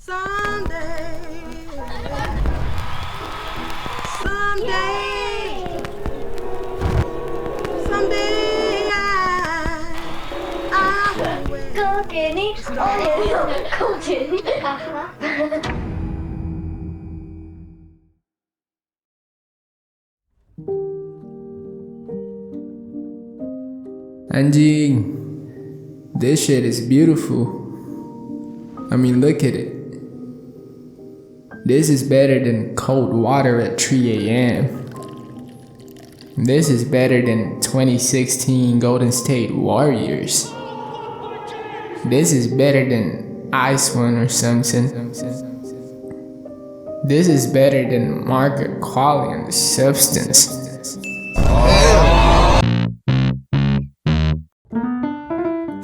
Someday, someday, someday I will. Go Jenny, oh go Jenny. Anjing, this shit is beautiful. I mean, look at it. This is better than cold water at 3 a.m. This is better than 2016 Golden State Warriors. This is better than Ice One or something. This is better than Margaret Qualley and the Substance.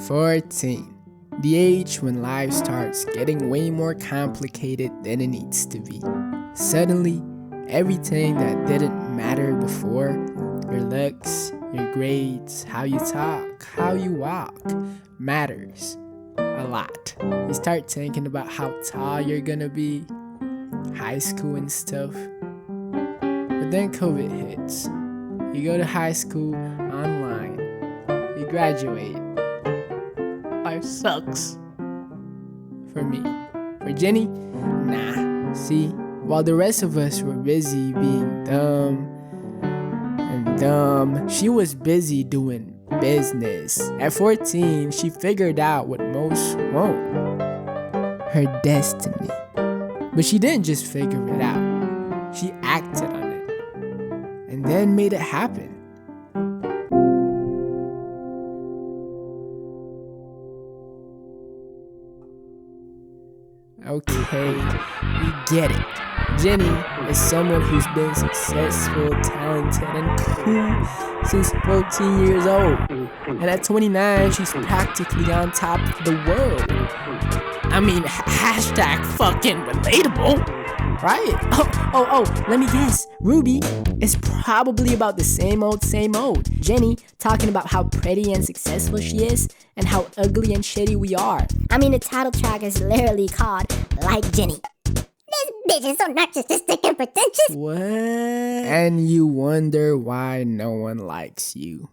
14. The age when life starts getting way more complicated than it needs to be. Suddenly, everything that didn't matter before, your looks, your grades, how you talk, how you walk, matters a lot. You start thinking about how tall you're gonna be, high school and stuff. But then COVID hits. You go to high school online. You graduate. Life sucks. For me. For Jenny, nah. See, while the rest of us were busy being dumb, she was busy doing business. At 14, she figured out what most won't. Her destiny. But she didn't just figure it out. She acted on it. And then made it happen. Okay, we get it. Jenny is someone who's been successful, talented, and cool since 14 years old. And at 29, she's practically on top of the world. I mean, hashtag fucking relatable, right? Oh, let me guess. Ruby is probably about the same old. Jenny talking about how pretty and successful she is and how ugly and shitty we are. I mean, the title track is literally called Like Jenny. This bitch is so narcissistic and pretentious. What? And you wonder why no one likes you.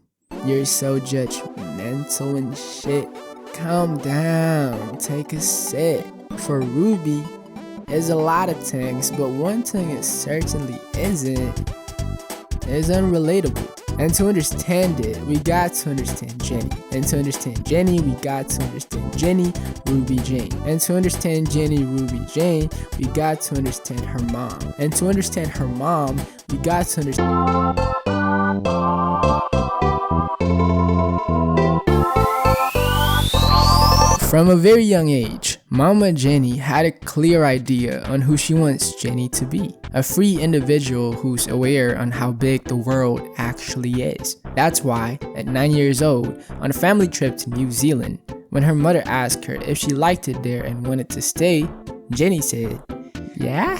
You're so judgmental and shit. Calm down, take a sip. For Ruby, there's a lot of things, but one thing it certainly isn't is unrelatable. And to understand it, we got to understand Jenny. And to understand Jenny, we got to understand Jenny Ruby Jane. And to understand Jenny Ruby Jane, we got to understand her mom. And to understand her mom, we got to understand... From a very young age, Mama Jenny had a clear idea on who she wants Jenny to be. A free individual who's aware on how big the world actually is. That's why, at 9 years old, on a family trip to New Zealand, when her mother asked her if she liked it there and wanted to stay, Jenny said, "Yeah?"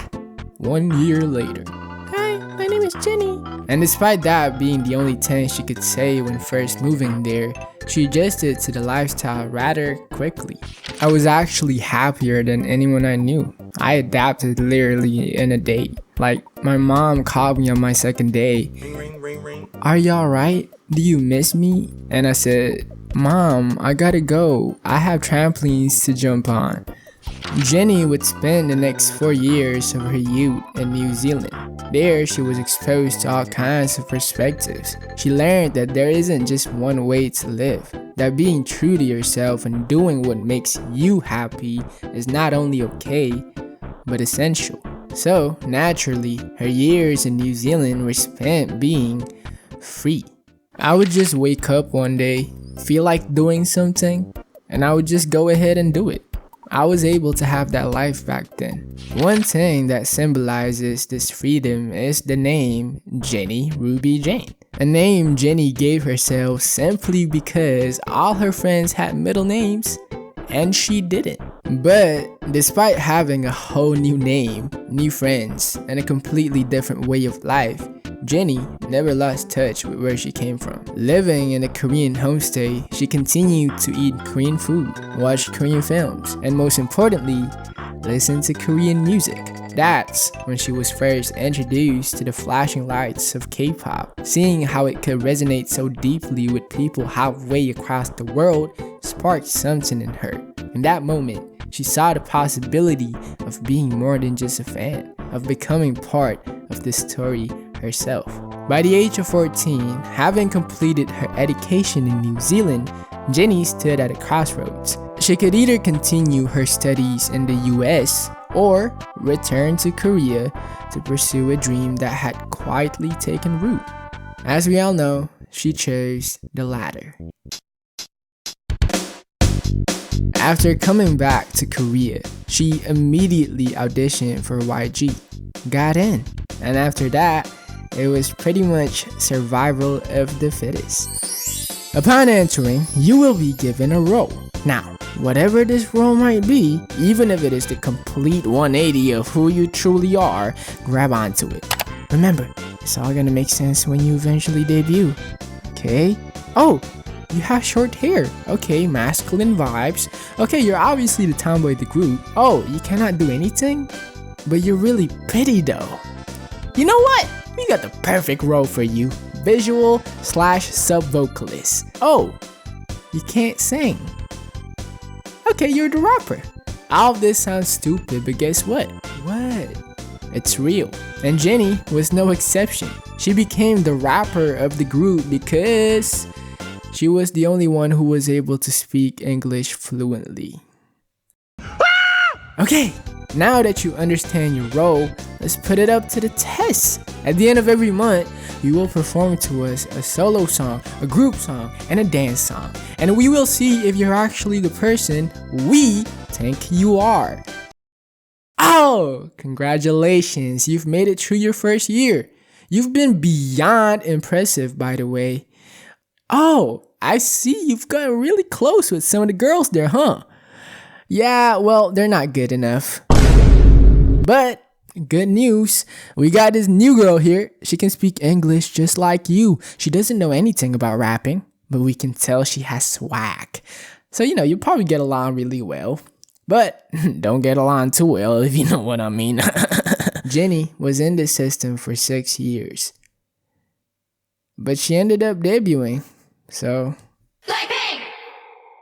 1 year later. "Hi, my name is Jenny." And despite that being the only thing she could say when first moving there, she adjusted to the lifestyle rather quickly. I was actually happier than anyone I knew. I adapted literally in a day. Like, my mom called me on my second day. Ring. "Are you alright? Do you miss me?" And I said, "Mom, I gotta go. I have trampolines to jump on." Jenny would spend the next 4 years of her youth in New Zealand. There, she was exposed to all kinds of perspectives. She learned that there isn't just one way to live, that being true to yourself and doing what makes you happy is not only okay, but essential. So, naturally, her years in New Zealand were spent being free. I would just wake up one day, feel like doing something, and I would just go ahead and do it. I was able to have that life back then. One thing that symbolizes this freedom is the name Jenny Ruby Jane. A name Jenny gave herself simply because all her friends had middle names and she didn't. But despite having a whole new name, new friends, and a completely different way of life, Jenny never lost touch with where she came from. Living in a Korean homestay, she continued to eat Korean food, watch Korean films, and most importantly, listen to Korean music. That's when she was first introduced to the flashing lights of K-pop. Seeing how it could resonate so deeply with people halfway across the world sparked something in her. In that moment, she saw the possibility of being more than just a fan, of becoming part of the story herself. By the age of 14, having completed her education in New Zealand, Jennie stood at a crossroads. She could either continue her studies in the US or return to Korea to pursue a dream that had quietly taken root. As we all know, she chose the latter. After coming back to Korea, she immediately auditioned for YG, got in, and after that, it was pretty much survival of the fittest. Upon entering, you will be given a role. Now, whatever this role might be, even if it is the complete 180 of who you truly are, grab onto it. Remember, it's all gonna make sense when you eventually debut. Okay? Oh! You have short hair. Okay, masculine vibes. Okay, you're obviously the tomboy of the group. Oh, you cannot do anything? But you're really pretty though. You know what? We got the perfect role for you. Visual/sub vocalist. Oh, you can't sing. Okay, you're the rapper. All of this sounds stupid, but guess what? What? It's real. And Jennie was no exception. She became the rapper of the group because she was the only one who was able to speak English fluently. Okay, now that you understand your role, let's put it up to the test. At the end of every month, you will perform to us a solo song, a group song, and a dance song. And we will see if you're actually the person we think you are. Oh, congratulations, you've made it through your first year. You've been beyond impressive, by the way. Oh, I see you've gotten really close with some of the girls there, huh? Yeah, well, they're not good enough. But good news, we got this new girl here. She can speak English just like you. She doesn't know anything about rapping, but we can tell she has swag. So, you'll probably get along really well. But don't get along too well, if you know what I mean. Jennie was in the system for 6 years. But she ended up debuting. So,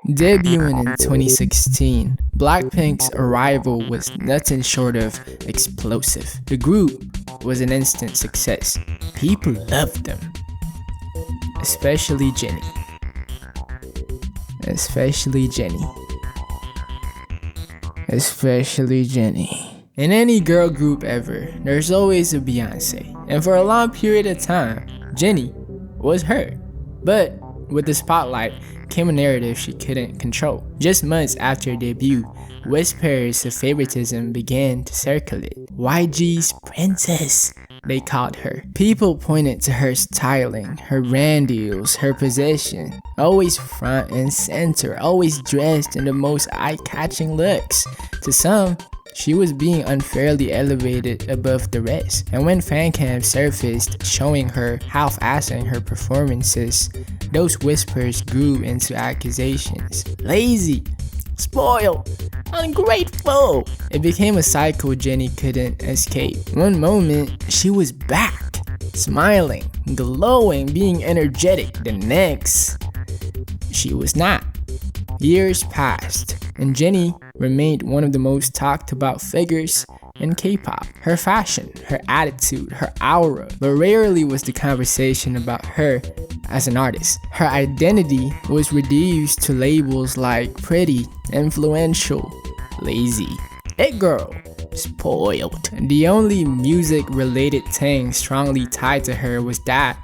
debuting in 2016, Blackpink's arrival was nothing short of explosive. The group was an instant success. People loved them. Especially Jennie. Especially Jennie. Especially Jennie. In any girl group ever, there's always a Beyonce. And for a long period of time, Jennie was her. But with the spotlight came a narrative she couldn't control. Just months after her debut, whispers of favoritism began to circulate. YG's princess, they called her. People pointed to her styling, her brand deals, her position. Always front and center, always dressed in the most eye-catching looks. To some, she was being unfairly elevated above the rest. And when fancams surfaced showing her half-assing her performances, those whispers grew into accusations. Lazy, spoiled, ungrateful. It became a cycle Jennie couldn't escape. One moment, she was back, smiling, glowing, being energetic. The next, she was not. Years passed, and Jennie remained one of the most talked about figures in K-pop. Her fashion, her attitude, her aura, but rarely was the conversation about her as an artist. Her identity was reduced to labels like pretty, influential, lazy, it girl, spoiled. The only music-related thing strongly tied to her was that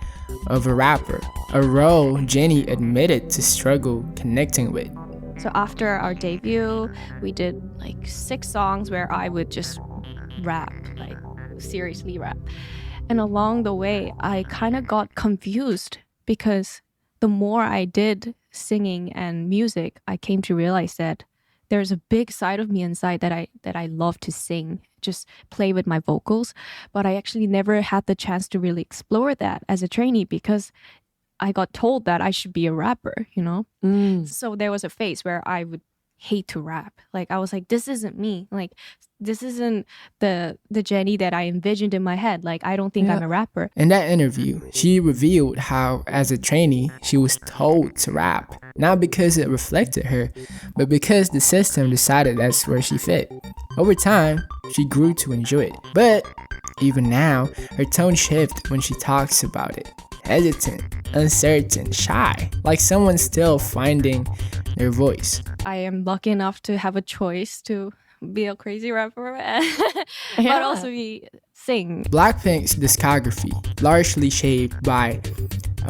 of a rapper, a role Jennie admitted to struggle connecting with. So after our debut, we did like 6 songs where I would just rap, like seriously rap. And along the way, I kind of got confused because the more I did singing and music, I came to realize that there's a big side of me inside that I love to sing, just play with my vocals. But I actually never had the chance to really explore that as a trainee because I got told that I should be a rapper, So there was a phase where I would hate to rap. Like I was like, this isn't me. Like this isn't the Jenny that I envisioned in my head. Like I don't think I'm a rapper. In that interview, she revealed how, as a trainee, she was told to rap. Not because it reflected her, but because the system decided that's where she fit. Over time, she grew to enjoy it. But even now, her tone shifts when she talks about it. Hesitant, uncertain, shy, like someone still finding their voice. I am lucky enough to have a choice to be a crazy rapper, but also sing. Blackpink's discography, largely shaped by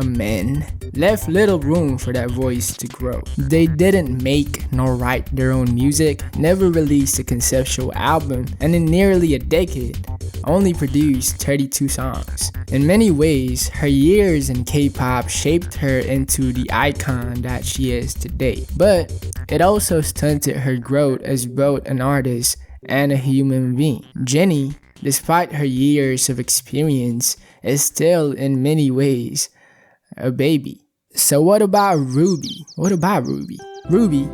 men, left little room for that voice to grow. They didn't make nor write their own music, never released a conceptual album, and in nearly a decade, only produced 32 songs. In many ways, her years in K-pop shaped her into the icon that she is today. But it also stunted her growth as both an artist and a human being. Jennie, despite her years of experience, is still in many ways a baby. So what about Ruby? Ruby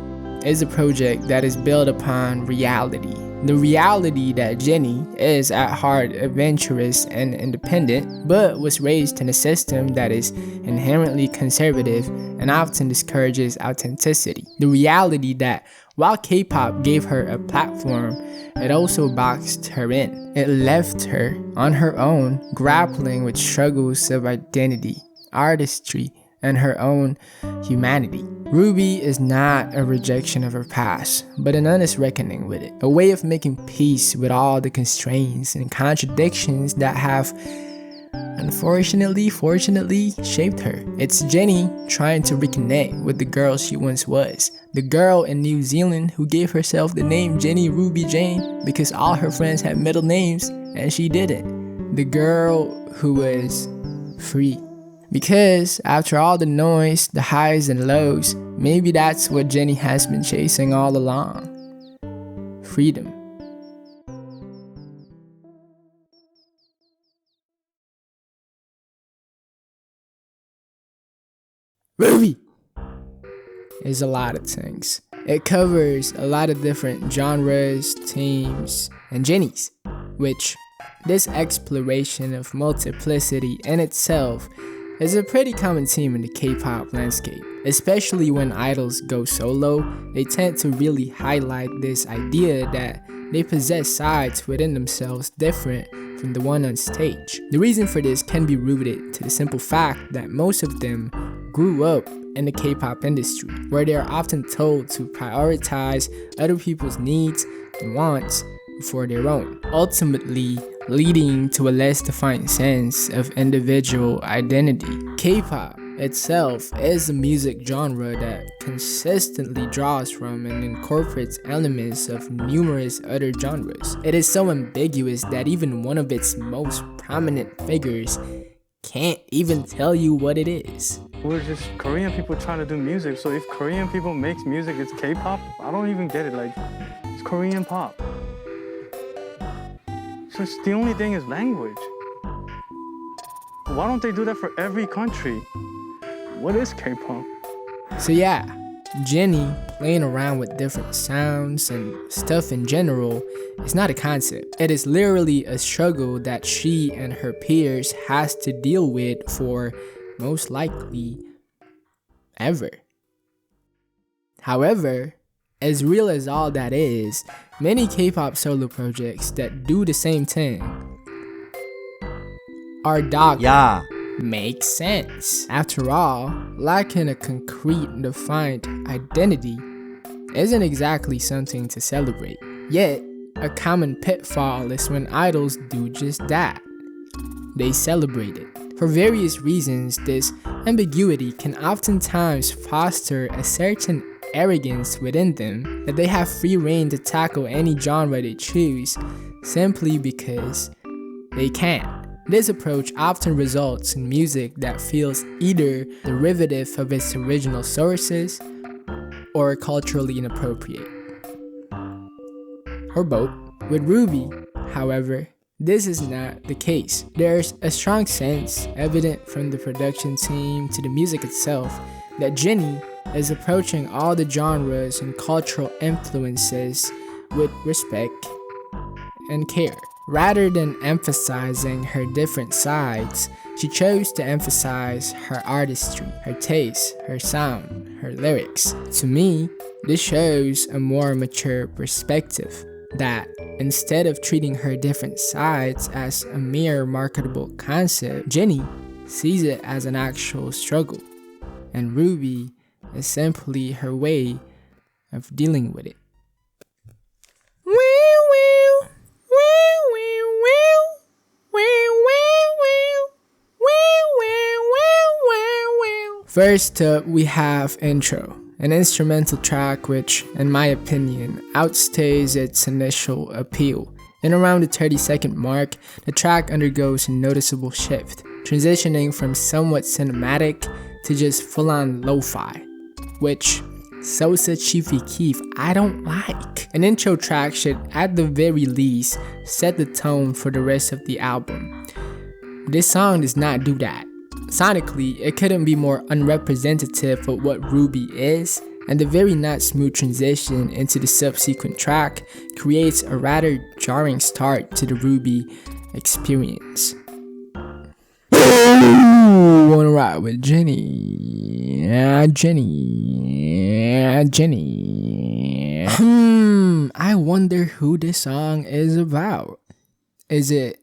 is a project that is built upon reality. The reality that Jennie is at heart adventurous and independent, but was raised in a system that is inherently conservative and often discourages authenticity. The reality that while K-pop gave her a platform, it also boxed her in. It left her on her own, grappling with struggles of identity, artistry, and her own humanity. Ruby is not a rejection of her past, but an honest reckoning with it. A way of making peace with all the constraints and contradictions that have, fortunately, shaped her. It's Jennie trying to reconnect with the girl she once was. The girl in New Zealand who gave herself the name jennierubyjane because all her friends had middle names and she didn't. The girl who was free. Because after all the noise, the highs and lows, maybe that's what Jennie has been chasing all along. Freedom. Ruby is a lot of things. It covers a lot of different genres, themes, and Jennies, which this exploration of multiplicity in itself is a pretty common theme in the K-pop landscape. Especially when idols go solo, they tend to really highlight this idea that they possess sides within themselves different from the one on stage. The reason for this can be rooted to the simple fact that most of them grew up in the K-pop industry, where they are often told to prioritize other people's needs and wants before their own, ultimately leading to a less defined sense of individual identity. K-pop itself is a music genre that consistently draws from and incorporates elements of numerous other genres. It is so ambiguous that even one of its most prominent figures can't even tell you what it is. We're just Korean people trying to do music, so if Korean people makes music, it's K-pop? I don't even get it, like, it's Korean pop. So it's the only thing is language. Why don't they do that for every country? What is K-pop? So yeah, Jennie playing around with different sounds and stuff in general is not a concept. It is literally a struggle that she and her peers has to deal with for most likely ever. However, as real as all that is, many K-pop solo projects that do the same thing are dogma. Makes sense. After all, lacking a concrete, defined identity isn't exactly something to celebrate. Yet, a common pitfall is when idols do just that. They celebrate it. For various reasons, this ambiguity can oftentimes foster a certain arrogance within them that they have free reign to tackle any genre they choose simply because they can. This approach often results in music that feels either derivative of its original sources or culturally inappropriate. Or both. With Ruby, however, this is not the case. There's a strong sense, evident from the production team to the music itself, that Jennie is approaching all the genres and cultural influences with respect and care. Rather than emphasizing her different sides, she chose to emphasize her artistry, her taste, her sound, her lyrics. To me, this shows a more mature perspective that instead of treating her different sides as a mere marketable concept, Jennie sees it as an actual struggle, and Ruby is simply her way of dealing with it. First up, we have Intro, an instrumental track which, in my opinion, outstays its initial appeal. In around the 30-second mark, the track undergoes a noticeable shift, transitioning from somewhat cinematic to just full-on lo-fi, which Sosa Chiefy Keef I don't like. An intro track should, at the very least, set the tone for the rest of the album. This song does not do that. Sonically, it couldn't be more unrepresentative of what Ruby is, and the very not smooth transition into the subsequent track creates a rather jarring start to the Ruby experience. Ooh, wanna ride with Jennie? Jennie. I wonder who this song is about. Is it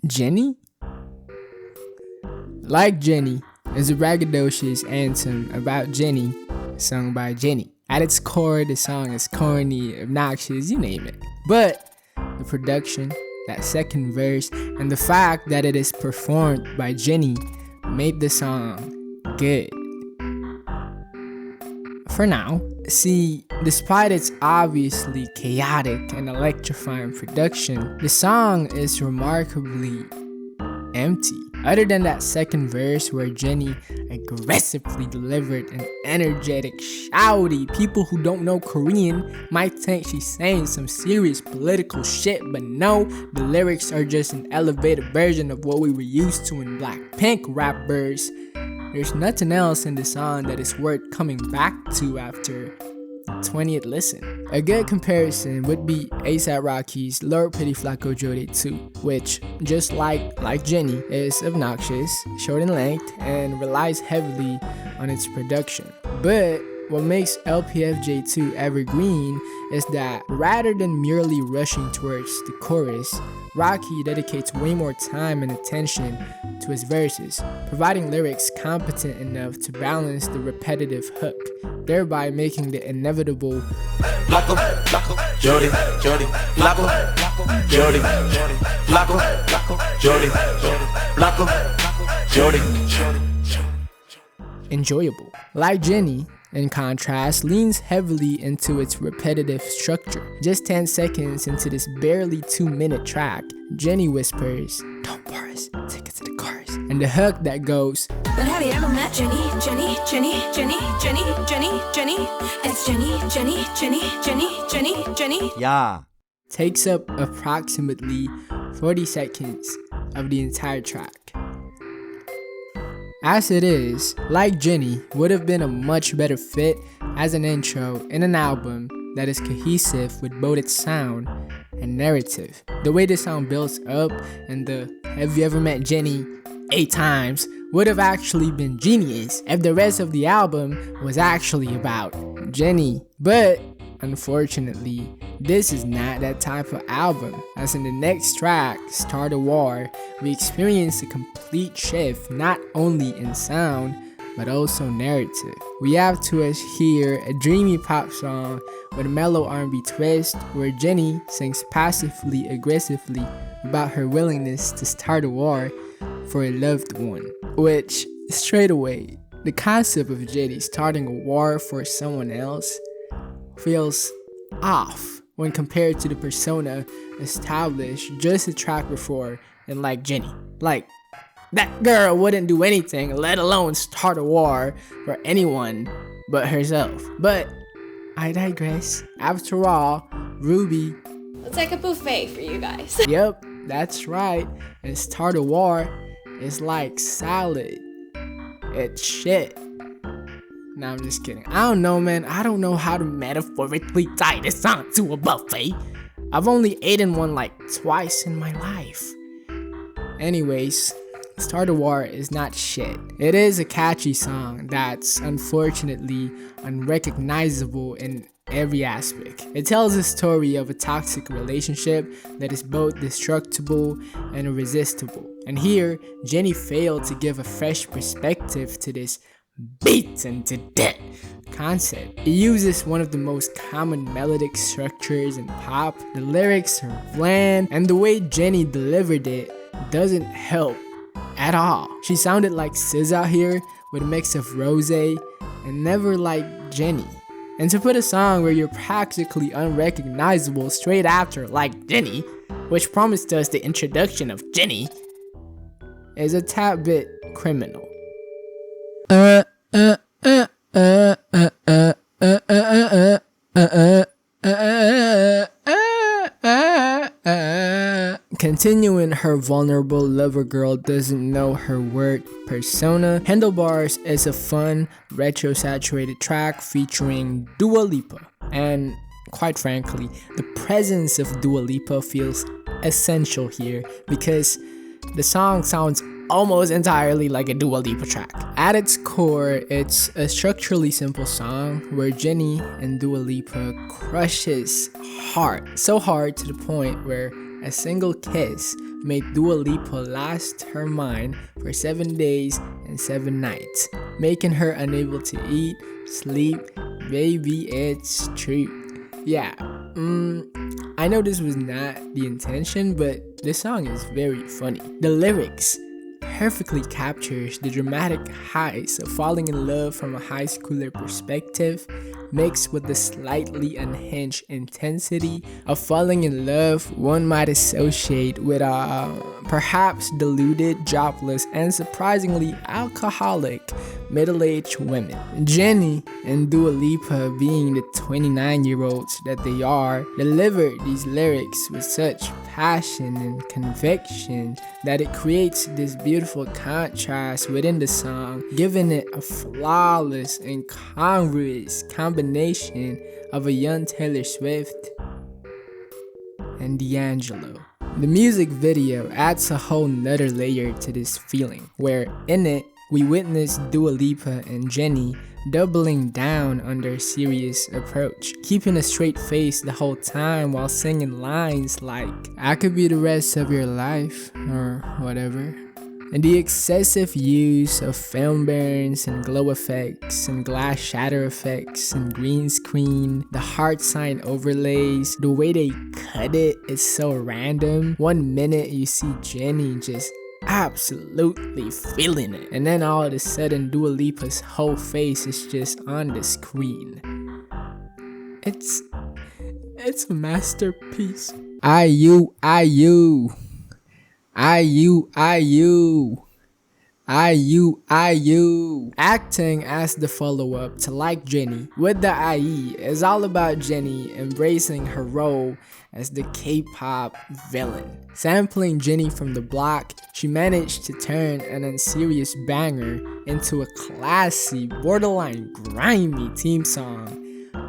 Jennie? Like Jennie is a braggadocious anthem about Jennie, sung by Jennie. At its core, the song is corny, obnoxious, you name it. But the production, that second verse, and the fact that it is performed by Jennie made the song good. For now, see, despite its obviously chaotic and electrifying production, the song is remarkably empty. Other than that second verse where Jennie aggressively delivered an energetic, shouty, people who don't know Korean might think she's saying some serious political shit, but no, the lyrics are just an elevated version of what we were used to in Blackpink rappers. There's nothing else in the song that is worth coming back to after 20th listen. A good comparison would be A$AP Rocky's Lord Pity Flaco Jode 2, which, just like Jennie, is obnoxious, short in length, and relies heavily on its production. But what makes LPFJ2 evergreen is that rather than merely rushing towards the chorus, Rocky dedicates way more time and attention to his verses, providing lyrics competent enough to balance the repetitive hook, thereby making the inevitable Flaco, Flaco, Jody, Jody, Flaco, Jody, Flaco, Jody, Flaco, Jody, enjoyable. Like Jennie, in contrast, leans heavily into its repetitive structure. Just 10 seconds into this barely 2-minute track, Jennie whispers, "Don't bore us, take it to the chorus." And the hook that goes, But have you ever met Jennie? Jennie, Jennie, Jennie, Jennie, Jennie, Jennie. It's Jennie, Jennie, Jennie, Jennie, Jennie, Jennie. Yeah. takes up approximately 40 seconds of the entire track. As it is, Like Jennie would have been a much better fit as an intro in an album that is cohesive with both its sound and narrative. The way the sound builds up and the "Have you ever met Jennie 8 times" would have actually been genius if the rest of the album was actually about Jennie. But unfortunately, this is not that type of album, as in the next track, Start a War, we experience a complete shift not only in sound, but also narrative. We have to us here a dreamy pop song with a mellow R&B twist where Jennie sings passively aggressively about her willingness to start a war for a loved one, which straight away, the concept of Jennie starting a war for someone else feels off when compared to the persona established just a track before in Like Jennie. Like, that girl wouldn't do anything, let alone start a war for anyone but herself. But I digress. After all, Ruby, It's like a buffet for you guys. yep, that's right, and start a war is like salad. It's shit. Nah, I'm just kidding. I don't know, man. I don't know how to metaphorically tie this song to a buffet. I've only eaten one like twice in my life. Anyways, Start a War is not shit. It is a catchy song that's unfortunately unrecognizable in every aspect. It tells a story of a toxic relationship that is both destructible and irresistible. And here, Jennie failed to give a fresh perspective to this beaten to death concept. It uses one of the most common melodic structures in pop. The lyrics are bland, and the way Jennie delivered it doesn't help at all. She sounded like SZA here with a mix of rosé and never like Jennie. And to put a song where you're practically unrecognizable straight after Like Jennie, which promised us the introduction of Jennie, is a tad bit criminal. Continuing her vulnerable lover girl doesn't know her word persona, Handlebars is a fun, retro-saturated track featuring Dua Lipa. And quite frankly, the presence of Dua Lipa feels essential here because the song sounds almost entirely like a Dua Lipa track. At its core, it's a structurally simple song where Jennie and Dua Lipa crushes hard, so hard to the point where a single kiss made Dua Lipa lost her mind for 7 days and 7 nights, making her unable to eat, sleep. Baby, it's true. Yeah, I know this was not the intention, but this song is very funny. The lyrics perfectly captures the dramatic highs of falling in love from a high schooler perspective, mixed with the slightly unhinged intensity of falling in love one might associate with perhaps deluded, jobless, and surprisingly alcoholic middle-aged women. Jennie and Dua Lipa, being the 29-year-olds that they are, delivered these lyrics with such passion and conviction that it creates this beautiful contrast within the song, giving it a flawless and congruous combination of a young Taylor Swift and D'Angelo. The music video adds a whole nother layer to this feeling, where in it, we witness Dua Lipa and Jennie doubling down on their serious approach, keeping a straight face the whole time while singing lines like, "I could be the rest of your life," or whatever. And the excessive use of film burns and glow effects and glass shatter effects and green screen, the heart sign overlays, the way they cut it is so random. 1 minute you see Jennie just absolutely feeling it, and then all of a sudden Dua Lipa's whole face is just on the screen. It's a masterpiece. IU. Acting as the follow-up to Like Jennie with the IE is all about Jennie embracing her role as the K-pop villain. Sampling Jennie from the block, she managed to turn an unserious banger into a classy, borderline grimy theme song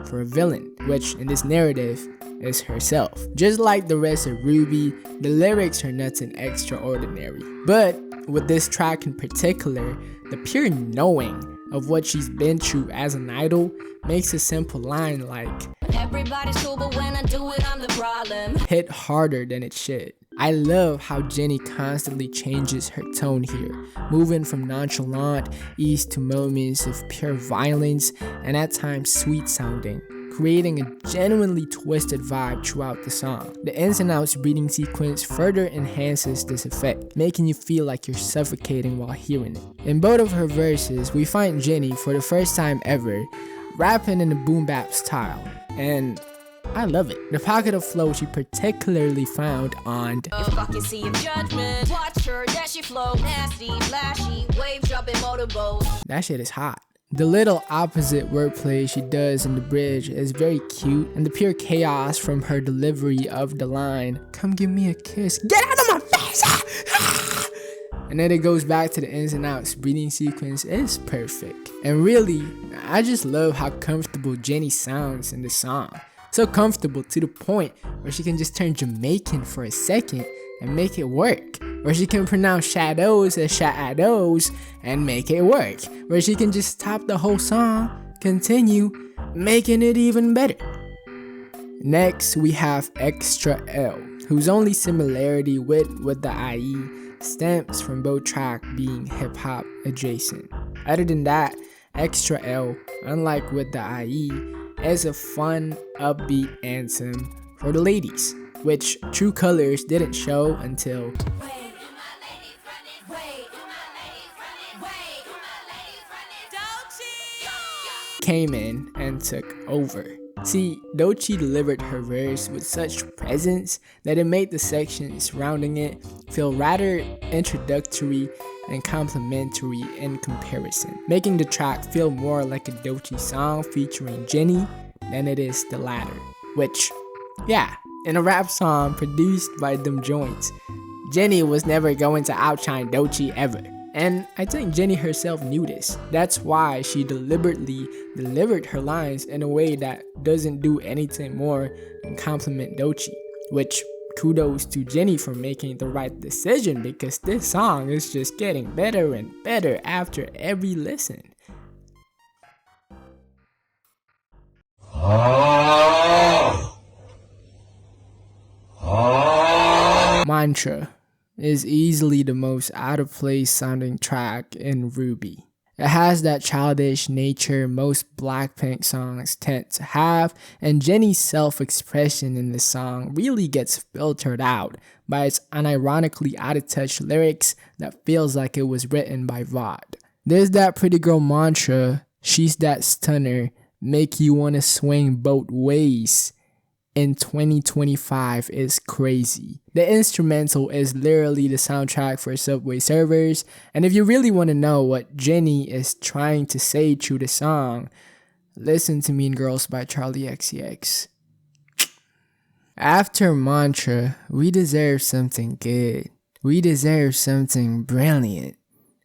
for a villain, which in this narrative is herself. Just like the rest of Ruby, the lyrics are nothing extraordinary. But with this track in particular, the pure knowing of what she's been through as an idol makes a simple line like, "Everybody's cool, but when I do it, I'm the problem," hit harder than it should. I love how Jennie constantly changes her tone here, moving from nonchalant ease to moments of pure violence and at times sweet sounding, creating a genuinely twisted vibe throughout the song. The ins and outs breathing sequence further enhances this effect, making you feel like you're suffocating while hearing it. In both of her verses, we find Jennie, for the first time ever, rapping in a boom bap style, and I love it. The pocket of flow she particularly found on If I can see your judgment, watch her, that she flow nasty, flashy, wave dropping motorboat. That shit is hot. The little opposite wordplay she does in the bridge is very cute, and the pure chaos from her delivery of the line, "Come give me a kiss, get out of my face," And then it goes back to the ins and outs. Breathing sequence is perfect. And really, I just love how comfortable Jennie sounds in the song. So comfortable to the point where she can just turn Jamaican for a second and make it work. Where she can pronounce shadows as shadows and make it work. Where she can just stop the whole song, continue, making it even better. Next, we have Extra L, whose only similarity with the IE stems from both tracks being hip-hop adjacent. Other than that, Extra L, unlike with the IE, is a fun, upbeat anthem for the ladies, which True Colors didn't show until came in and took over. See, Doechii delivered her verse with such presence that it made the section surrounding it feel rather introductory and complimentary in comparison, making the track feel more like a Doechii song featuring Jennie than it is the latter. Which, yeah, in a rap song produced by them joints, Jennie was never going to outshine Doechii ever. And I think Jennie herself knew this. That's why she deliberately delivered her lines in a way that doesn't do anything more than compliment Doechii. Which, kudos to Jennie for making the right decision, because this song is just getting better and better after every listen. Mantra is easily the most out of place sounding track in RWBY. It has that childish nature most Blackpink songs tend to have, and Jennie's self-expression in the song really gets filtered out by its unironically out-of-touch lyrics that feels like it was written by Vaude. There's that pretty girl mantra, she's that stunner, make you wanna swing both ways. In 2025 is crazy. The instrumental is literally the soundtrack for Subway Surfers, and if you really want to know what Jennie is trying to say through the song, listen to Mean Girls by Charlie XCX. After Mantra, we deserve something good. We deserve something brilliant.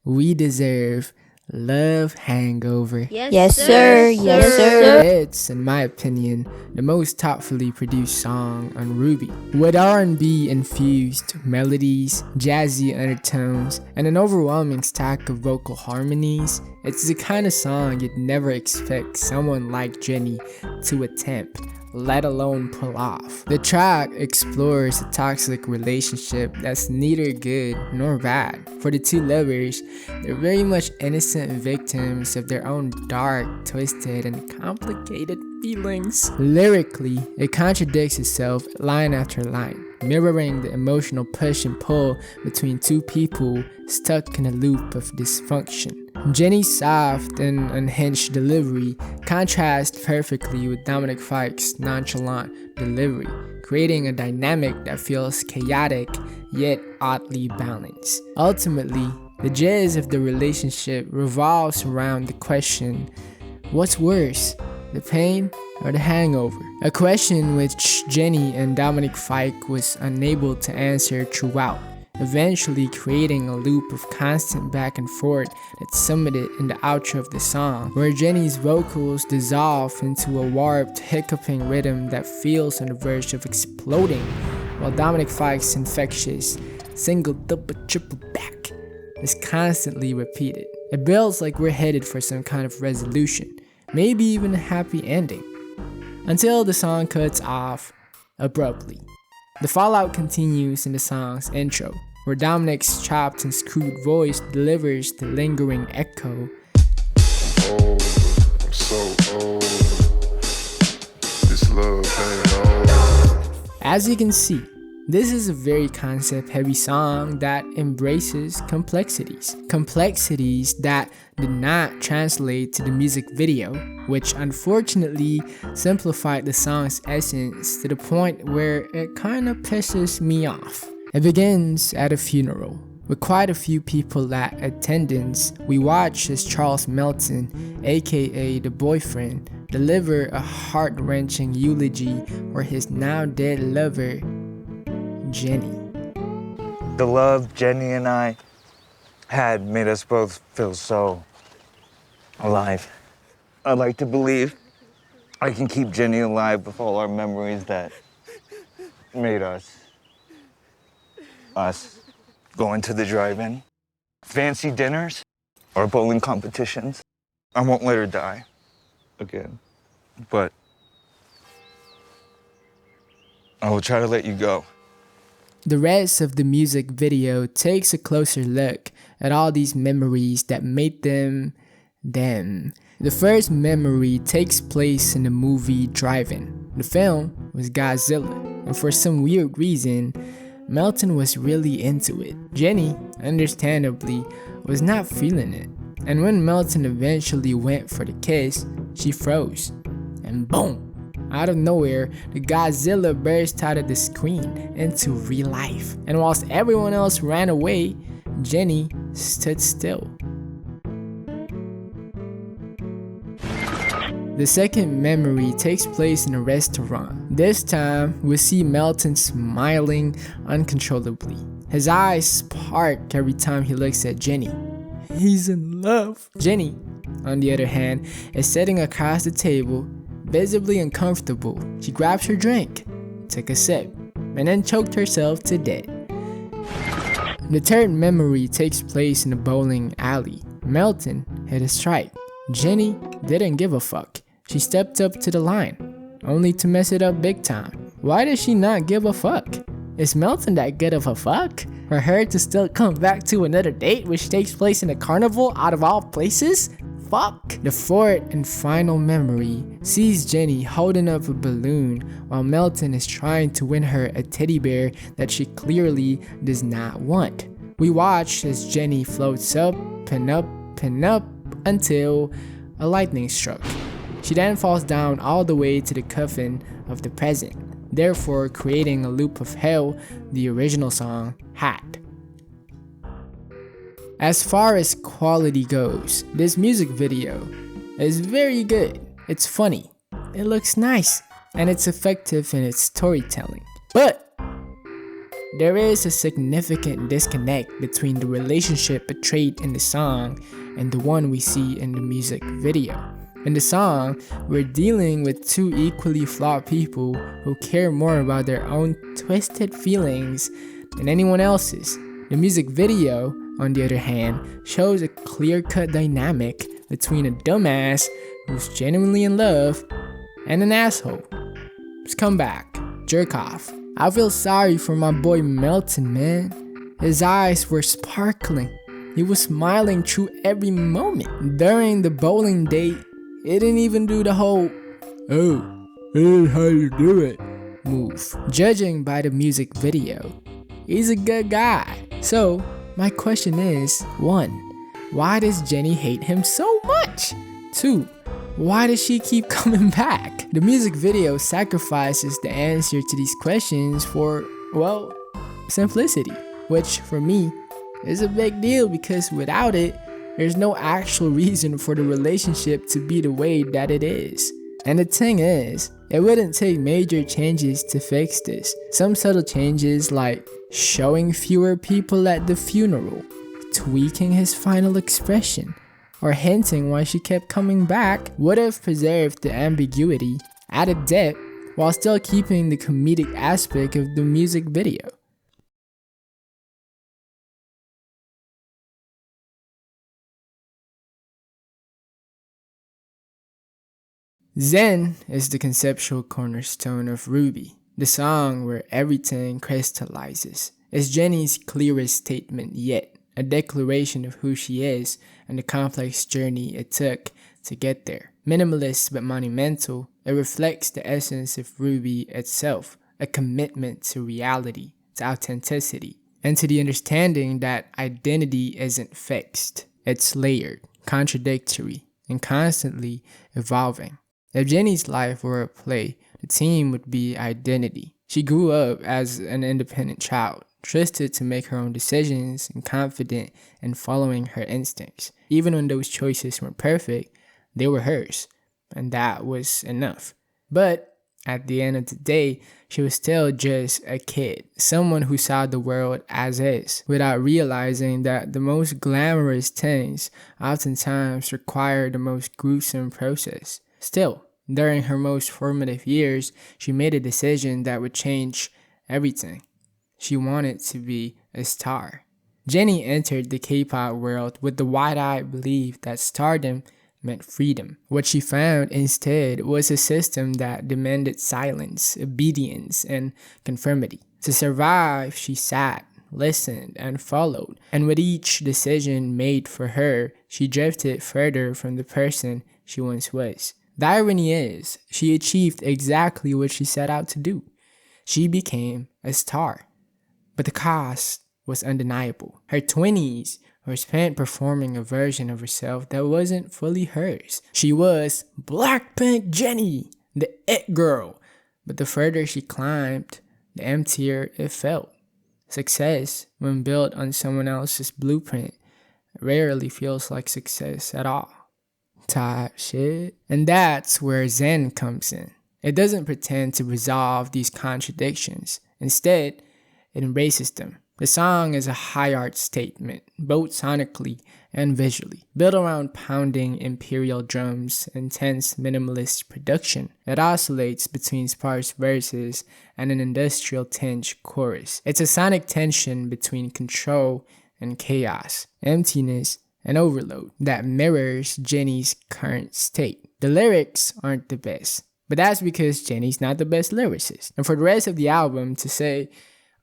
We deserve Love Hangover. Yes, sir. Yes, sir. It's, in my opinion, the most thoughtfully produced song on RWBY. With R&B infused melodies, jazzy undertones, and an overwhelming stack of vocal harmonies, it's the kind of song you'd never expect someone like Jennie to attempt, let alone pull off. The track explores a toxic relationship that's neither good nor bad. For the two lovers, they're very much innocent victims of their own dark, twisted, and complicated feelings. Lyrically, it contradicts itself line after line, mirroring the emotional push and pull between two people stuck in a loop of dysfunction. Jennie's soft and unhinged delivery contrasts perfectly with Dominic Fike's nonchalant delivery, creating a dynamic that feels chaotic yet oddly balanced. Ultimately, the gist of the relationship revolves around the question, what's worse, the pain or the hangover? A question which Jennie and Dominic Fike was unable to answer throughout, eventually creating a loop of constant back and forth that summited in the outro of the song, where Jennie's vocals dissolve into a warped, hiccuping rhythm that feels on the verge of exploding, while Dominic Fike's infectious single, double, triple back is constantly repeated. It builds like we're headed for some kind of resolution, maybe even a happy ending, until the song cuts off abruptly. The fallout continues in the song's intro, where Dominic's chopped and screwed voice delivers the lingering echo. Old, I'm so old. This love ain't old. As you can see, this is a very concept-heavy song that embraces complexities. Complexities that did not translate to the music video, which unfortunately simplified the song's essence to the point where it kinda pisses me off. It begins at a funeral. With quite a few people at attendance, we watch as Charles Melton, aka the boyfriend, deliver a heart-wrenching eulogy for his now dead lover, Jennie. The love Jennie and I had made us both feel so alive. I'd like to believe I can keep Jenny alive with all our memories that made us. Us. Going to the drive-in, fancy dinners, or bowling competitions. I won't let her die again, but I will try to let you go. The rest of the music video takes a closer look at all these memories that made them them. The first memory takes place in the movie Drive-In. The film was Godzilla, and for some weird reason, Melton was really into it. Jenny, understandably, was not feeling it. And when Melton eventually went for the kiss, she froze. And boom! Out of nowhere, the Godzilla burst out of the screen into real life. And whilst everyone else ran away, Jenny stood still. The second memory takes place in a restaurant. This time, we see Melton smiling uncontrollably. His eyes spark every time he looks at Jenny. He's in love. Jenny, on the other hand, is sitting across the table, visibly uncomfortable. She grabs her drink, took a sip, and then choked herself to death. The third memory takes place in a bowling alley. Melton hit a strike. Jenny didn't give a fuck. She stepped up to the line, only to mess it up big time. Why does she not give a fuck? Is Melton that good of a fuck? For her to still come back to another date which takes place in a carnival out of all places? Fuck! The fourth and final memory sees Jenny holding up a balloon while Melton is trying to win her a teddy bear that she clearly does not want. We watch as Jenny floats up and up and up until a lightning struck. She then falls down all the way to the coffin of the present, therefore creating a loop of hell the original song had. As far as quality goes, this music video is very good. It's funny, it looks nice, and it's effective in its storytelling. But there is a significant disconnect between the relationship portrayed in the song and the one we see in the music video. In the song, we're dealing with two equally flawed people who care more about their own twisted feelings than anyone else's. The music video, on the other hand, shows a clear-cut dynamic between a dumbass who's genuinely in love and an asshole. Scumbag, jerk off. I feel sorry for my boy Melton, man. His eyes were sparkling. He was smiling through every moment. During the bowling date, he didn't even do the whole, "Oh, here's how you do it" move. Judging by the music video, he's a good guy. So, my question is, 1. Why does Jenny hate him so much? 2. Why does she keep coming back? The music video sacrifices the answer to these questions for, well, simplicity, which for me is a big deal because without it, there's no actual reason for the relationship to be the way that it is. And the thing is, it wouldn't take major changes to fix this. Some subtle changes like showing fewer people at the funeral, tweaking his final expression, or hinting why she kept coming back would have preserved the ambiguity, added depth, while still keeping the comedic aspect of the music video. Zen is the conceptual cornerstone of Ruby, the song where everything crystallizes. It's Jenny's clearest statement yet, a declaration of who she is and the complex journey it took to get there. Minimalist but monumental, it reflects the essence of Ruby itself, a commitment to reality, to authenticity, and to the understanding that identity isn't fixed. It's layered, contradictory, and constantly evolving. If Jenny's life were a play, the theme would be identity. She grew up as an independent child, trusted to make her own decisions and confident in following her instincts. Even when those choices weren't perfect, they were hers, and that was enough. But At the end of the day, she was still just a kid, someone who saw the world as is, without realizing that the most glamorous things oftentimes require the most gruesome process. Still, during her most formative years, she made a decision that would change everything. She wanted to be a star. Jennie entered the K-pop world with the wide-eyed belief that stardom meant freedom. What she found instead was a system that demanded silence, obedience, and conformity. To survive, she sat, listened, and followed. And with each decision made for her, she drifted further from the person she once was. The irony is, she achieved exactly what she set out to do. She became a star. But the cost was undeniable. Her 20s were spent performing a version of herself that wasn't fully hers. She was Blackpink Jennie, the it girl. But the further she climbed, the emptier it felt. Success, when built on someone else's blueprint, rarely feels like success at all. Type shit. And that's where Zen comes in. It doesn't pretend to resolve these contradictions. Instead, it embraces them. The song is a high art statement, both sonically and visually. Built around pounding imperial drums, intense minimalist production, it oscillates between sparse verses and an industrial tinge chorus. It's a sonic tension between control and chaos, emptiness and overload that mirrors Jennie's current state. The lyrics aren't the best, but that's because Jennie's not the best lyricist. And for the rest of the album to say,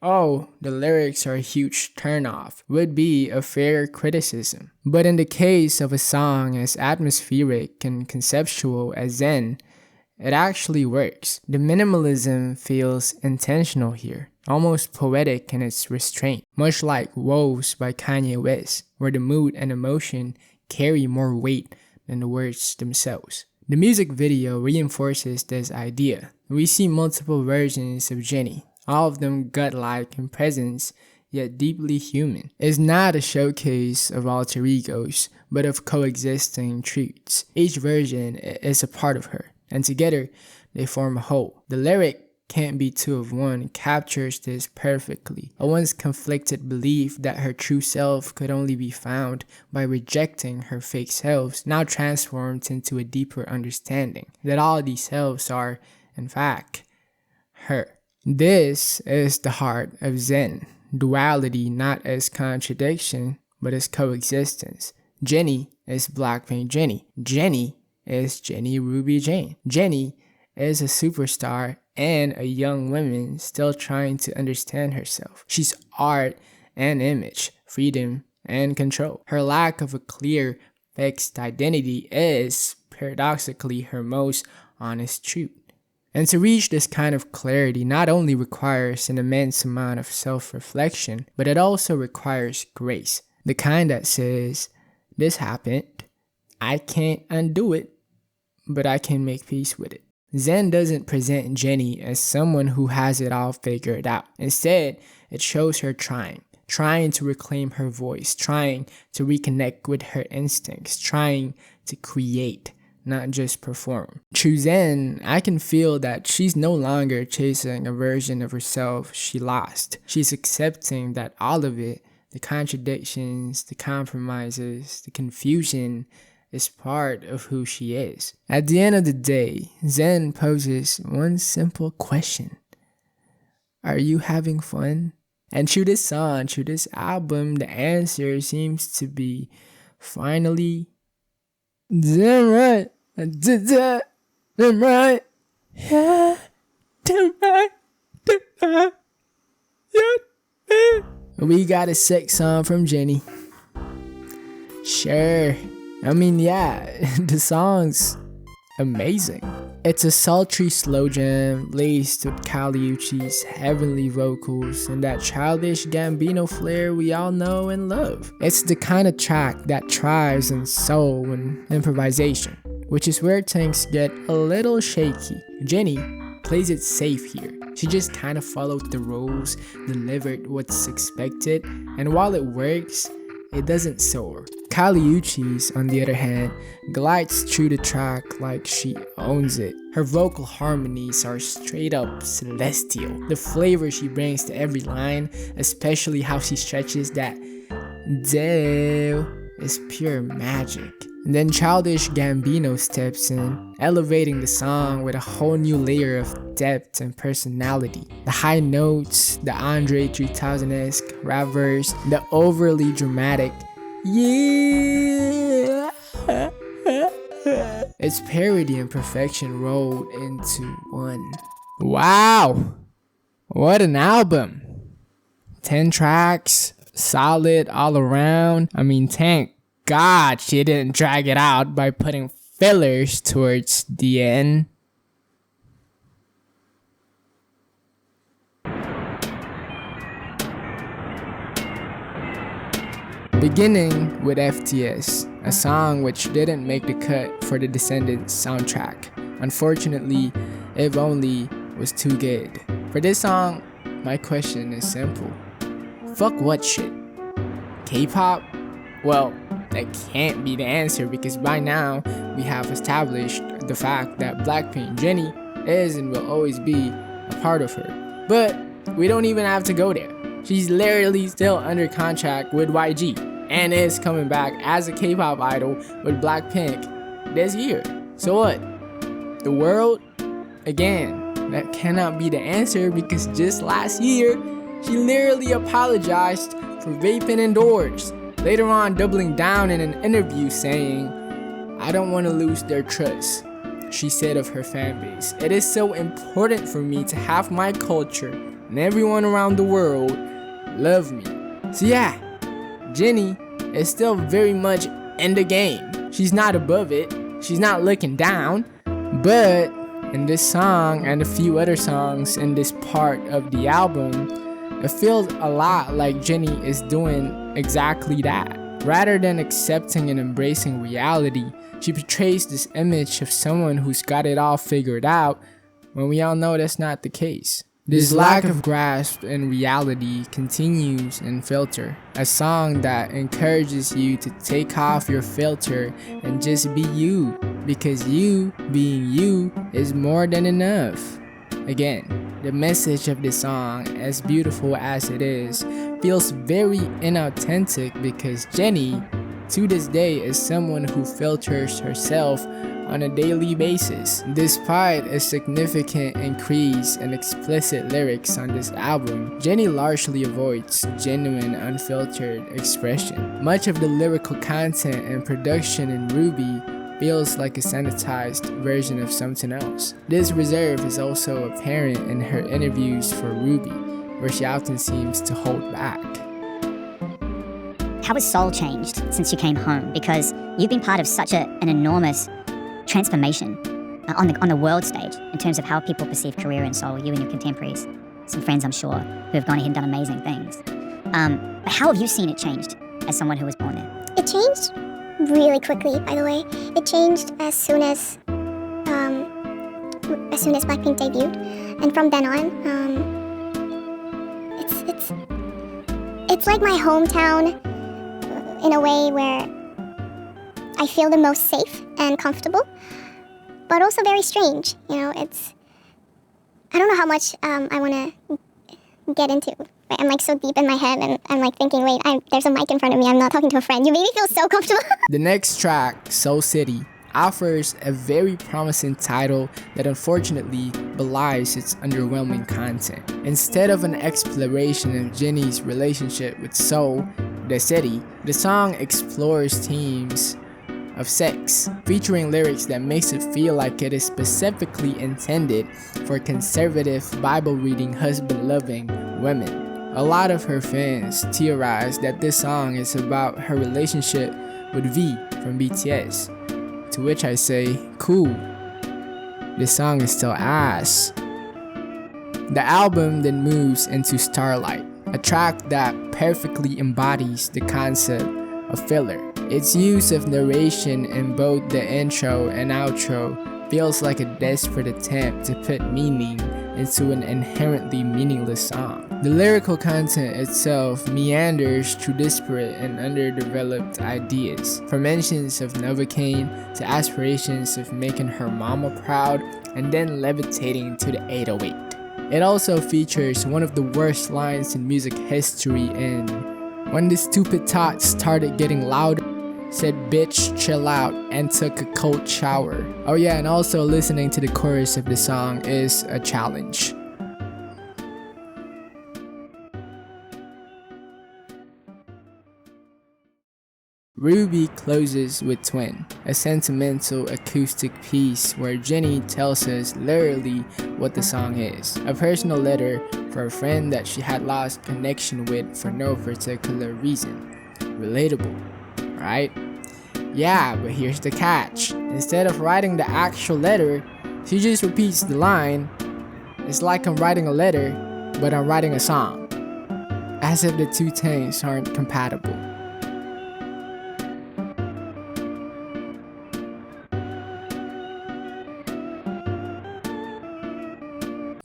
oh, the lyrics are a huge turnoff would be a fair criticism. But in the case of a song as atmospheric and conceptual as Zen, it actually works. The minimalism feels intentional here, almost poetic in its restraint, much like Woes by Kanye West, where the mood and emotion carry more weight than the words themselves. The music video reinforces this idea. We see multiple versions of Jennie, all of them gut-like in presence, yet deeply human. It's not a showcase of alter egos, but of coexisting truths. Each version is a part of her, and together they form a whole. The lyric "Can't Be Two of One" captures this perfectly. A once conflicted belief that her true self could only be found by rejecting her fake selves, now transformed into a deeper understanding that all these selves are, in fact, her. This is the heart of Zen, duality not as contradiction, but as coexistence. Jennie is Blackpink Jennie. Jennie is jennierubyjane. Jennie is a superstar and a young woman still trying to understand herself. She's art and image, freedom and control. Her lack of a clear, fixed identity is, paradoxically, her most honest truth. And to reach this kind of clarity not only requires an immense amount of self-reflection, but it also requires grace. The kind that says, this happened, I can't undo it, but I can make peace with it. Zen doesn't present Jennie as someone who has it all figured out. Instead, it shows her trying to reclaim her voice, trying to reconnect with her instincts, trying to create, not just perform. Through Zen, I can feel that she's no longer chasing a version of herself she lost. She's accepting that all of it, the contradictions, the compromises, the confusion, is part of who she is. At the end of the day, Zen poses one simple question. Are you having fun? And through this song, through this album, the answer seems to be finally, damn right, I did that, damn right, yeah, damn right, yeah. We got a sex song from Jennie. Sure. I mean, yeah, the song's amazing. It's a sultry slow jam laced with Kali Uchis's heavenly vocals and that childish Gambino flair we all know and love. It's the kind of track that thrives in soul and improvisation, which is where things get a little shaky. Jennie plays it safe here. She just kind of followed the rules, delivered what's expected, and while it works, it doesn't soar. Kali Uchis, on the other hand, glides through the track like she owns it. Her vocal harmonies are straight up celestial. The flavor she brings to every line, especially how she stretches that "dew," is pure magic. And then Childish Gambino steps in, elevating the song with a whole new layer of depth and personality. The high notes, the Andre 3000-esque rap verse, the overly dramatic "yeah." It's parody and perfection rolled into one. Wow! What an album! 10 tracks, solid all around. I mean, thank God she didn't drag it out by putting fillers towards the end. Beginning with FTS, a song which didn't make the cut for the Descendants soundtrack. Unfortunately, If Only was too good. For this song, my question is simple. Fuck what shit? K-pop? Well, that can't be the answer because by now we have established the fact that Blackpink Jennie is and will always be a part of her. But we don't even have to go there. She's literally still under contract with YG and is coming back as a K-pop idol with Blackpink this year. So what? The world? Again, that cannot be the answer because just last year, she literally apologized for vaping indoors. Later on, doubling down in an interview saying, "I don't want to lose their trust," she said of her fanbase. "It is so important for me to have my culture and everyone around the world love me." So yeah, Jennie is still very much in the game. She's not above it. She's not looking down. But in this song and a few other songs in this part of the album, it feels a lot like Jennie is doing exactly that. Rather than accepting and embracing reality, she portrays this image of someone who's got it all figured out when we all know that's not the case. This lack of grasp in reality continues in Filter, a song that encourages you to take off your filter and just be you, because you being you is more than enough. Again, the message of this song, as beautiful as it is, feels very inauthentic because Jennie, to this day, is someone who filters herself on a daily basis. Despite a significant increase in explicit lyrics on this album, Jennie largely avoids genuine unfiltered expression. Much of the lyrical content and production in Ruby feels like a sanitized version of something else. This reserve is also apparent in her interviews for Ruby, where she often seems to hold back. How has soul changed since you came home? Because you've been part of such an enormous transformation on the world stage in terms of how people perceive career in soul, you and your contemporaries, some friends I'm sure, who have gone ahead and done amazing things. But how have you seen it changed as someone who was born there? It changed really quickly, by the way. It changed as soon as Blackpink debuted, and from then on, it's like my hometown in a way where I feel the most safe and comfortable, but also very strange. You know, I don't know how much I want to get into. I'm like so deep in my head and I'm like thinking, wait, there's a mic in front of me, I'm not talking to a friend. You made me feel so comfortable. The next track, Soul City, offers a very promising title that unfortunately belies its underwhelming content. Instead of an exploration of Jennie's relationship with Seoul, the city, the song explores themes of sex, featuring lyrics that makes it feel like it is specifically intended for conservative, Bible-reading, husband-loving women. A lot of her fans theorize that this song is about her relationship with V from BTS, to which I say, cool, this song is still ass. The album then moves into Starlight, a track that perfectly embodies the concept of filler. Its use of narration in both the intro and outro feels like a desperate attempt to put meaning into an inherently meaningless song. The lyrical content itself meanders through disparate and underdeveloped ideas, from mentions of Novocaine to aspirations of making her mama proud and then levitating to the 808. It also features one of the worst lines in music history in "When the stupid tots started getting louder, said bitch chill out and took a cold shower." Oh yeah, and also listening to the chorus of the song is a challenge. Ruby closes with Twin, a sentimental acoustic piece where Jennie tells us literally what the song is. A personal letter for a friend that she had lost connection with for no particular reason. Relatable, right? Yeah, but here's the catch. Instead of writing the actual letter, she just repeats the line, "It's like I'm writing a letter, but I'm writing a song." As if the two things aren't compatible.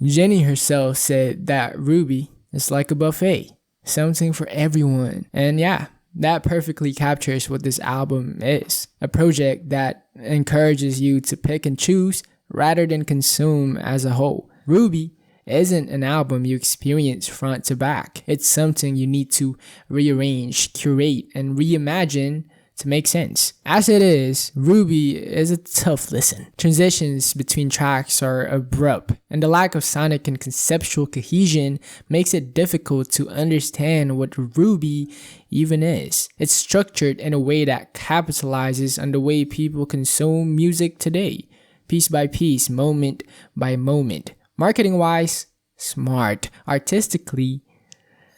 Jennie herself said that Ruby is like a buffet, something for everyone. And yeah, that perfectly captures what this album is. A project that encourages you to pick and choose rather than consume as a whole. Ruby isn't an album you experience front to back. It's something you need to rearrange, curate, and reimagine to make sense. As it is, Ruby is a tough listen. Transitions between tracks are abrupt, and the lack of sonic and conceptual cohesion makes it difficult to understand what Ruby even is. It's structured in a way that capitalizes on the way people consume music today, piece by piece, moment by moment. Marketing-wise, smart. Artistically,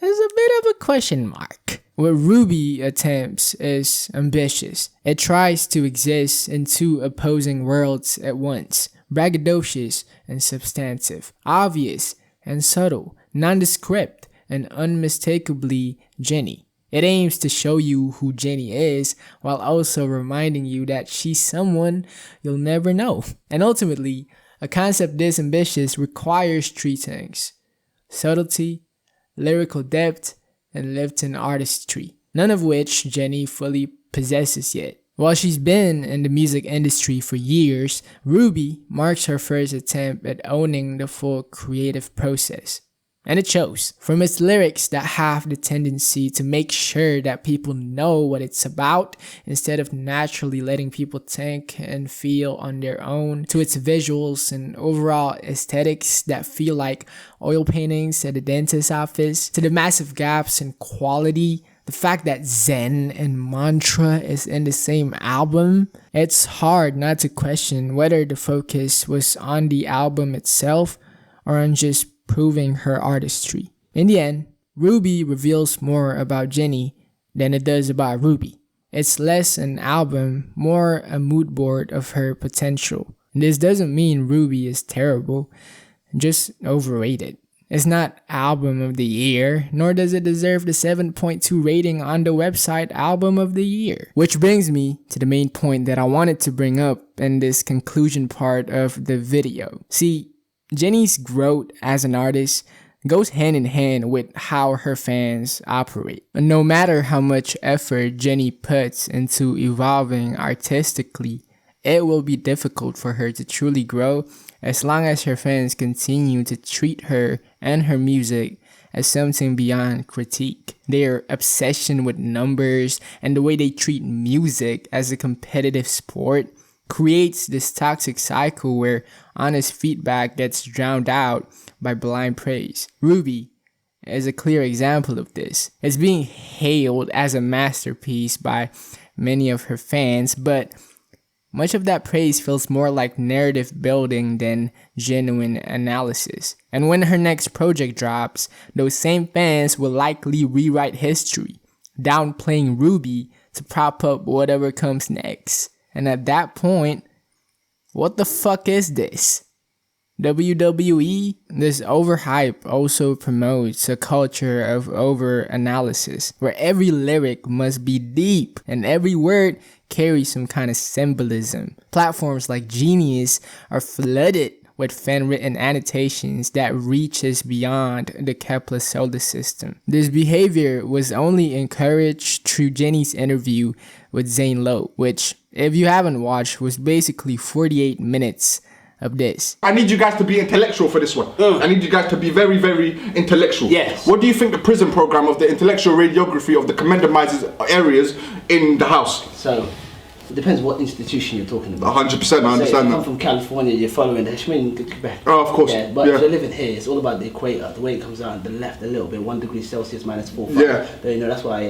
there's a bit of a question mark. What Ruby attempts is ambitious. It tries to exist in two opposing worlds at once, braggadocious and substantive, obvious and subtle, nondescript and unmistakably Jennie. It aims to show you who Jennie is while also reminding you that she's someone you'll never know. And ultimately, a concept this ambitious requires three things: subtlety, lyrical depth, and lived-in artistry, none of which Jennie fully possesses yet. While she's been in the music industry for years, Ruby marks her first attempt at owning the full creative process. And it shows, from its lyrics that have the tendency to make sure that people know what it's about instead of naturally letting people think and feel on their own, to its visuals and overall aesthetics that feel like oil paintings at a dentist's office, to the massive gaps in quality, the fact that Zen and Mantra is in the same album. It's hard not to question whether the focus was on the album itself or on just proving her artistry. In the end, Ruby reveals more about Jennie than it does about Ruby. It's less an album, more a mood board of her potential. And this doesn't mean Ruby is terrible, just overrated. It's not album of the year, nor does it deserve the 7.2 rating on the website album of the year. Which brings me to the main point that I wanted to bring up in this conclusion part of the video. See, Jennie's growth as an artist goes hand in hand with how her fans operate. And no matter how much effort Jennie puts into evolving artistically, it will be difficult for her to truly grow as long as her fans continue to treat her and her music as something beyond critique. Their obsession with numbers and the way they treat music as a competitive sport creates this toxic cycle where honest feedback gets drowned out by blind praise. Ruby is a clear example of this. It's being hailed as a masterpiece by many of her fans, but much of that praise feels more like narrative building than genuine analysis. And when her next project drops, those same fans will likely rewrite history, downplaying Ruby to prop up whatever comes next. And at that point, what the fuck is this? WWE? This overhype also promotes a culture of over-analysis, where every lyric must be deep and every word carries some kind of symbolism. Platforms like Genius are flooded with fan-written annotations that reaches beyond the Kepler solar system. This behavior was only encouraged through Jennie's interview with Zane Lowe, which, if you haven't watched, was basically 48 minutes of this. I need you guys to be intellectual for this one. I need you guys to be very, very intellectual. Yes. What do you think the prison program of the intellectual radiography of the commendamizes areas in the house? So, it depends what institution you're talking about. 100%, I understand If you that. come from California, you're following the Quebec. Oh, of course. Yeah, but Yeah. if you're living here, it's all about the equator. The way it comes out on the left a little bit, 1 degree Celsius minus 4. Yeah. You know, that's why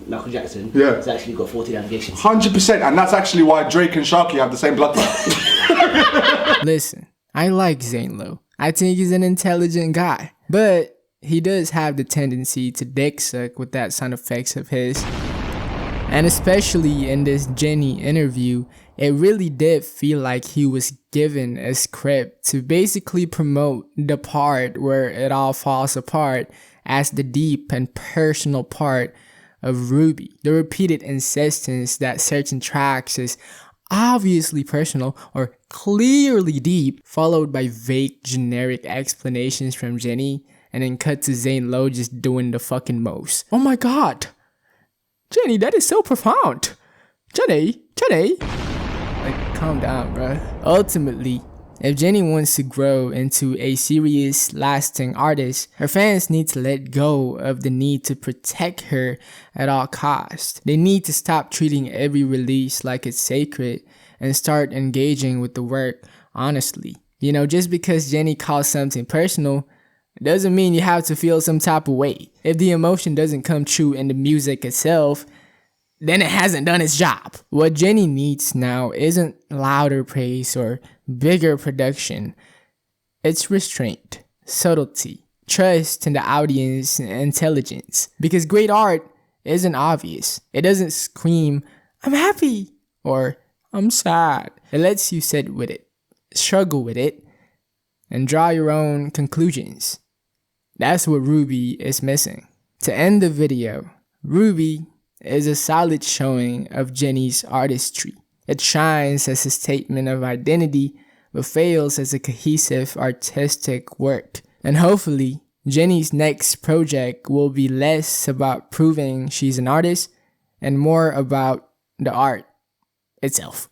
Michael Jackson has actually got 40 navigations. 100%, and that's actually why Drake and Sharky have the same blood type. Listen, I like Zane Lowe. I think he's an intelligent guy, but he does have the tendency to dick suck with that sound effects of his. And especially in this Jennie interview, it really did feel like he was given a script to basically promote the part where it all falls apart as the deep and personal part of Ruby. The repeated insistence that certain tracks is obviously personal or clearly deep, followed by vague generic explanations from Jennie, and then cut to Zane Lowe just doing the fucking most. Oh my god! Jennie, that is so profound! Jennie! Like, calm down, bruh. Ultimately, if Jennie wants to grow into a serious, lasting artist, her fans need to let go of the need to protect her at all costs. They need to stop treating every release like it's sacred and start engaging with the work honestly. You know, just because Jennie calls something personal doesn't mean you have to feel some type of way. If the emotion doesn't come true in the music itself, then it hasn't done its job. What Jennie needs now isn't louder praise or bigger production. It's restraint, subtlety, trust in the audience, and intelligence. Because great art isn't obvious. It doesn't scream, "I'm happy," or "I'm sad." It lets you sit with it, struggle with it, and draw your own conclusions. That's what Ruby is missing. To end the video, Ruby is a solid showing of Jennie's artistry. It shines as a statement of identity, but fails as a cohesive artistic work. And hopefully, Jennie's next project will be less about proving she's an artist and more about the art itself.